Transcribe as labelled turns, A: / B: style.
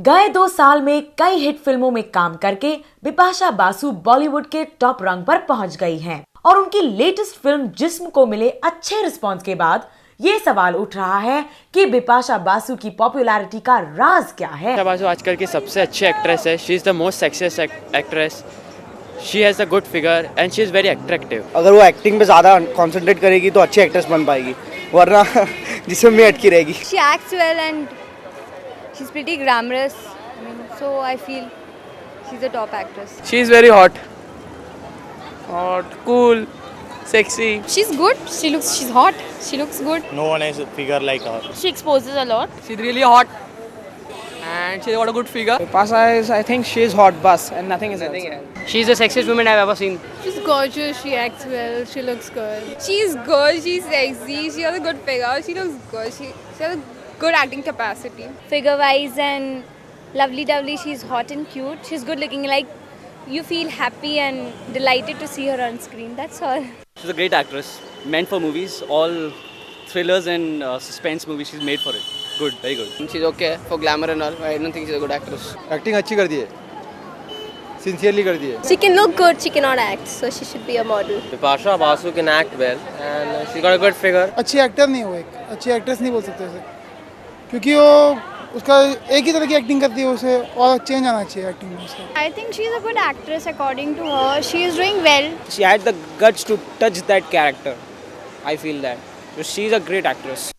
A: गए 2 साल में कई हिट फिल्मों में काम करके बिपाशा बासु बॉलीवुड के टॉप रंग पर पहुंच गई हैं और उनकी लेटेस्ट फिल्म जिस्म को मिले अच्छे रिस्पांस के बाद ये सवाल उठ रहा है कि बिपाशा बासु की पॉपुलैरिटी का राज क्या है।
B: बिपाशा बासु आजकल की सबसे अच्छी एक्ट्रेस है। She is the most sexiest actress. She has a good figure and she is very attractive.
C: अगर वो एक्टिंग पे ज़्यादा कंसंट्रेट करेगी तो अच्छी एक्ट्रेस बन पाएगी, वरना जिसम में अटकी रहेगी।
D: She acts well and she's pretty glamorous. So I feel she's a top actress.
E: She is very hot, cool, sexy.
D: She's good. She's hot. She looks good.
F: No one has a figure like her.
D: She exposes a lot.
E: She's really hot, and she's got a good figure.
C: Bipasha is, I think she is hot bus and nothing else.
E: She's the sexiest woman I've ever seen.
D: She's gorgeous. She acts well. She looks good. She's good. She's sexy. She has a good figure. She looks good. She has a good acting capacity. Figure-wise and lovely, she's hot and cute. She's good looking. Like you feel happy and delighted to see her on screen. That's all.
B: She's a great actress, meant for movies, all thrillers and suspense movies. She's made for it. Good, very good.
E: She's okay for glamour and all. I don't think she's a good actress.
C: Acting अच्छी कर दी है, sincerely कर दी है।
D: She can look good. She cannot act. So she should be a model.
B: Bipasha Basu can act well and she's got a good figure.
G: अच्छी actor नहीं, वो एक अच्छी एक्ट्रेस नहीं बोल सकते उसे, क्योंकि वो उसका एक ही तरह की एक्टिंग करती है, उसे और चेंज आना चाहिए एक्टिंग में उसका।
D: I think she's a good actress according to her. She is doing well.
C: She had the guts to touch that character. I feel that. So she's a great actress.